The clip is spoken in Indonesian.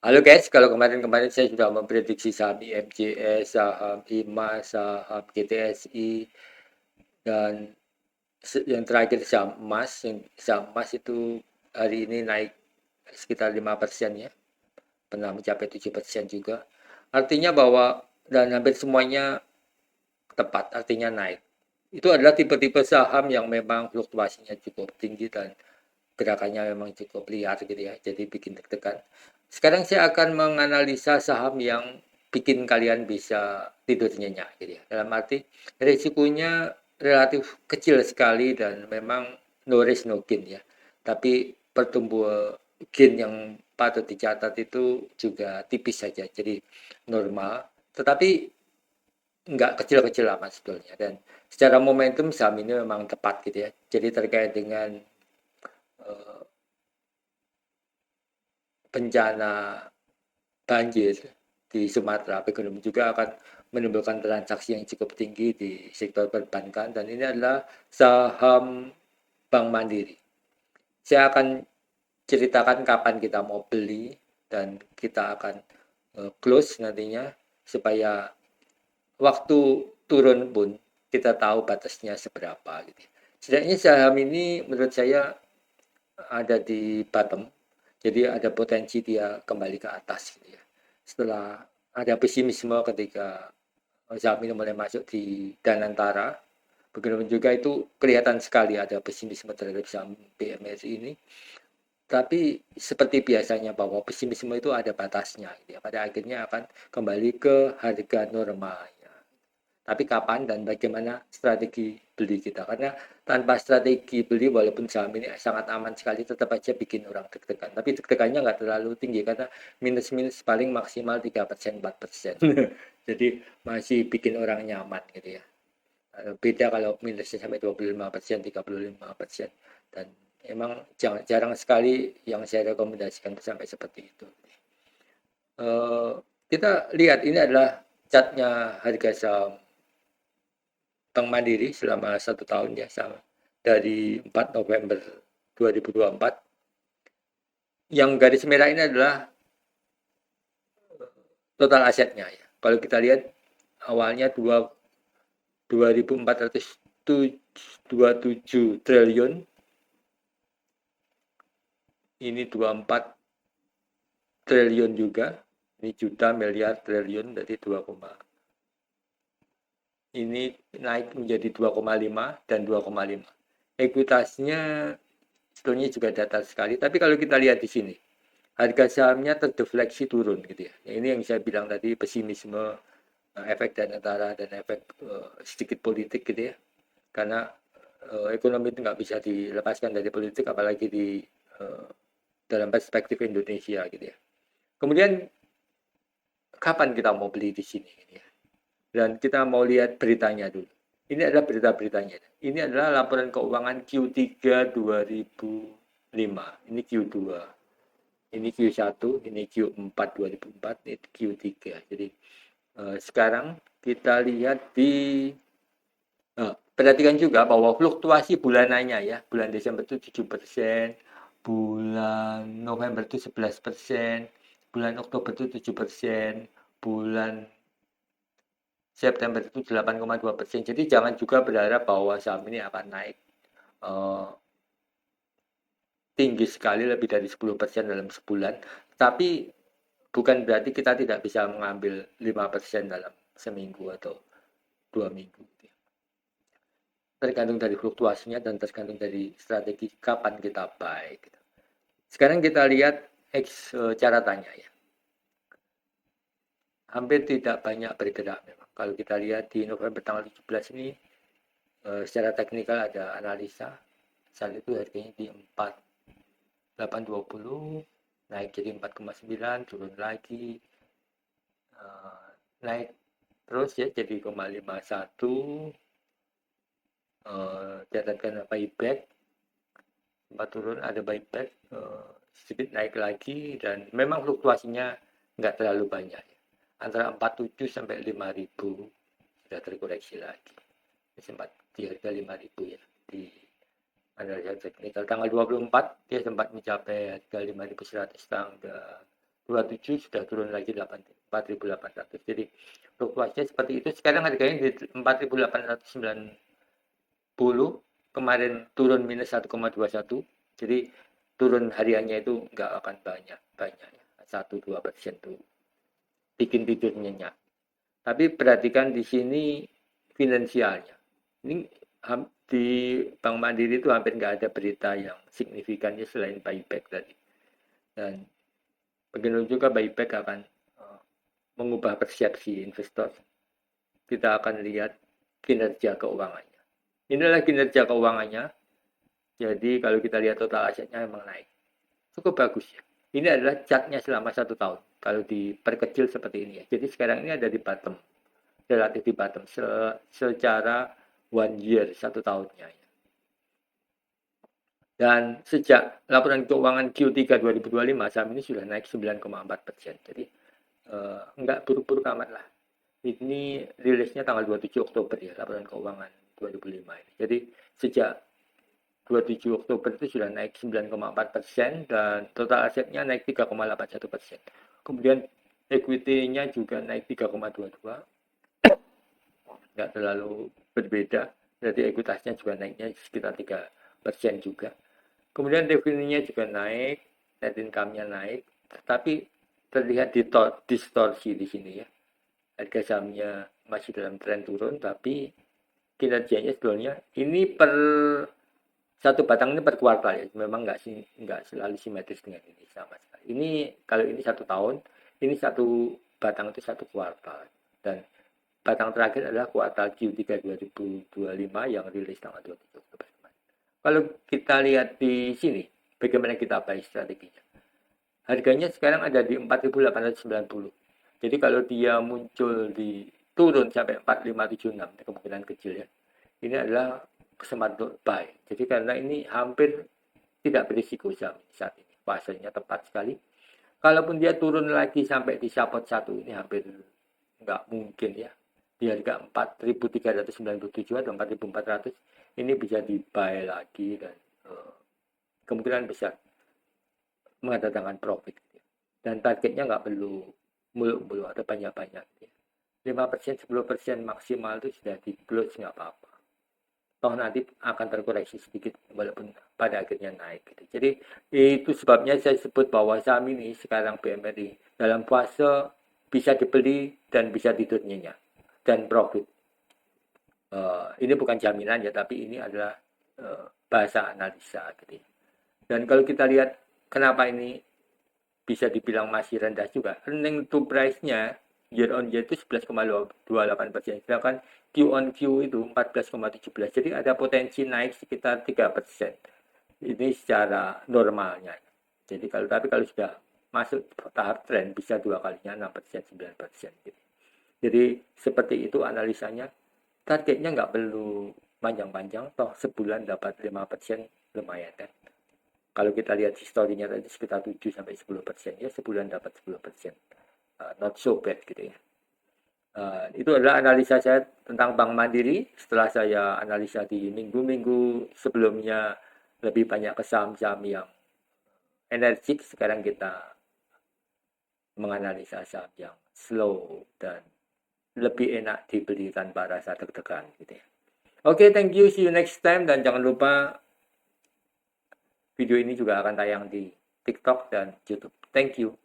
Halo guys, kalau kemarin-kemarin saya sudah memprediksi saham IMJS, saham IMA, saham GTSI, dan yang terakhir saham emas. Saham emas itu hari ini naik sekitar 5% ya, pernah mencapai 7% juga. Artinya bahwa dan hampir semuanya tepat, artinya naik. Itu adalah tipe-tipe saham yang memang fluktuasinya cukup tinggi dan gerakannya memang cukup liar gitu ya, jadi bikin deg-degan. Sekarang saya akan menganalisa saham yang bikin kalian bisa tidur nyenyak gitu ya. Dalam arti risikonya relatif kecil sekali dan memang no risk no gain ya. Tapi pertumbuhan gain yang patut dicatat itu juga tipis saja, jadi normal. Tetapi nggak kecil-kecil amat sebetulnya. Dan secara momentum saham ini memang tepat gitu ya. Jadi terkait dengan eh, bencana banjir di Sumatera, ekonomi juga akan menimbulkan transaksi yang cukup tinggi di sektor perbankan, dan ini adalah saham Bank Mandiri. Saya akan ceritakan kapan kita mau beli dan kita akan close nantinya supaya waktu turun pun kita tahu batasnya seberapa gitu. Setidaknya saham ini menurut saya ada di bottom, jadi ada potensi dia kembali ke atas gitu ya. Setelah ada pesimisme ketika saham ini mulai masuk di Danantara, bagaimanapun juga itu kelihatan sekali ada pesimisme terhadap saham BMRI ini. Tapi seperti biasanya bahwa pesimisme itu ada batasnya gitu ya. Pada akhirnya akan kembali ke harga normalnya. Tapi kapan dan bagaimana strategi beli kita? Karena tanpa strategi beli, walaupun saham ini sangat aman sekali, tetap aja bikin orang deg-degan. Tapi deg-degannya nggak terlalu tinggi karena minus-minus paling maksimal 3%, 4%. Jadi masih bikin orang nyaman gitu ya. Beda kalau minusnya sampai 25%, 35%. Dan emang jarang sekali yang saya rekomendasikan sampai seperti itu. Eh, kita lihat ini adalah catnya harga saham Bank Mandiri selama 1 tahun ya, sama dari 4 November 2024. Yang garis merah ini adalah total asetnya ya. Kalau kita lihat awalnya 2.427 triliun, ini 24 triliun juga, ini juta, miliar, triliun, jadi 2, ini naik menjadi 2,5 dan 2,5. Ekuitasnya sebetulnya juga datar sekali, tapi kalau kita lihat di sini harga sahamnya terdefleksi turun gitu ya. Ini yang saya bilang tadi, pesimisme, efek dan antara dan efek sedikit politik gitu ya. Karena ekonomi itu nggak bisa dilepaskan dari politik, apalagi di uh, dalam perspektif Indonesia gitu ya. Kemudian kapan kita mau beli di sini gitu ya. Dan kita mau lihat beritanya dulu. Ini adalah berita-beritanya. Ini adalah laporan keuangan Q3 2005. Ini Q2. Ini Q1, ini Q4 2004, ini Q3. Jadi sekarang kita lihat di perhatikan juga bahwa fluktuasi bulanannya ya, bulan Desember itu 7%, bulan November itu 11%, bulan Oktober itu 7%, bulan September itu 8,2%. Jadi jangan juga berharap bahwa saham ini akan naik uh, tinggi sekali, lebih dari 10% dalam sebulan. Tapi bukan berarti kita tidak bisa mengambil 5% dalam seminggu atau 2 minggu. Tergantung dari fluktuasinya dan tergantung dari strategi kapan kita buy. Sekarang kita lihat caratannya ya. Hampir tidak banyak bergerak memang. Kalau kita lihat di November tanggal 17 ini, secara teknikal ada analisa. Saat itu harganya di 4.820, naik jadi 4,9, turun lagi, naik terus ya jadi 0,51, catatkan buyback, sempat turun, ada buyback, sedikit naik lagi, dan memang fluktuasinya nggak terlalu banyak ya. Antara 47 sampai 5.000 sudah terkoreksi lagi. Sempat di harga 5.000 ya di analisa teknikal. Tanggal 24 dia sempat mencapai harga 5.100 tanggal 27 sudah turun lagi 4.800. Jadi fluktuasinya seperti itu. Sekarang harganya di 4.890, kemarin turun minus 1,21. Jadi turun hariannya itu nggak akan banyak ya. 1-2% tuh bikin tidur nyenyak. Tapi perhatikan di sini finansialnya. Ini di Bank Mandiri itu hampir nggak ada berita yang signifikannya selain buyback tadi. Dan begitu juga buyback akan mengubah persepsi investor. Kita akan lihat kinerja keuangannya. Inilah kinerja keuangannya. Jadi kalau kita lihat total asetnya memang naik. Cukup bagus ya. Ini adalah chartnya selama 1 tahun. Kalau diperkecil seperti ini ya. Jadi sekarang ini ada di bottom. Relatif di bottom. Secara 1 year, 1 tahunnya ya. Dan sejak laporan keuangan Q3 2025, saham ini sudah naik 9,4%. Jadi enggak buruk-buruk amat lah. Ini rilisnya tanggal 27 Oktober ya, laporan keuangan 2005 ini. Jadi sejak 27 Oktober itu sudah naik 9,4% dan total asetnya naik 3,81%. Kemudian equity-nya juga naik 3,22. Nggak terlalu berbeda. Jadi ekuitasnya juga naiknya sekitar 3% juga. Kemudian revenue-nya juga naik, net income-nya naik, tetapi terlihat distorsi di sini ya. Harga sahamnya masih dalam tren turun, tapi kinerjanya sebetulnya ini per satu batang ini per kuartal ya. Memang nggak selalu simetris dengan ini sama sekali. Ini kalau ini 1 tahun, ini satu batang itu 1 kuartal. Dan batang terakhir adalah kuartal Q3 2025 yang rilis tanggal 27 Oktober. Kalau kita lihat di sini, bagaimana kita buy strateginya. Harganya sekarang ada di 4.890. Jadi kalau dia muncul di turun sampai 4.576, kemungkinan kecil ya. Ini adalah kesempatan untuk buy. Jadi karena ini hampir tidak berisiko saat ini. Fasenya tepat sekali. Kalaupun dia turun lagi sampai di support 1, ini hampir nggak mungkin ya. Di harga 4.397 atau 4.400 ini bisa di buy lagi dan kemungkinan besar mendatangkan profit. Dan targetnya nggak perlu mulu-mulu atau banyak-banyak. 5%, 10% maksimal itu sudah di close nggak apa-apa. Toh nanti akan terkoreksi sedikit walaupun pada akhirnya naik. Jadi itu sebabnya saya sebut bahwa saham ini sekarang BMRI dalam fase bisa dibeli dan bisa tidur nyenyak dan profit. Ini bukan jaminan ya, tapi ini adalah bahasa analisa gitu. Dan kalau kita lihat kenapa ini bisa dibilang masih rendah juga, earning to price-nya year on year itu 11,28%, sedangkan Q on Q itu 14,17%. Jadi ada potensi naik sekitar 3%. Ini secara normalnya. Jadi kalau sudah masuk tahap tren bisa 2 kalinya 6%, 9% gitu. Jadi seperti itu analisanya. Targetnya nggak perlu panjang-panjang, toh sebulan dapat 5% lumayan kan. Kalau kita lihat historinya tadi sekitar 7-10% ya, sebulan dapat 10%. Not so bad gitu ya. Itu adalah analisa saya tentang Bank Mandiri. Setelah saya analisa di minggu-minggu sebelumnya lebih banyak ke saham-saham yang energik, sekarang kita menganalisa saham yang slow dan lebih enak dibeli tanpa rasa deg-degan gitu ya. Oke, thank you, see you next time, dan jangan lupa video ini juga akan tayang di TikTok dan YouTube. Thank you.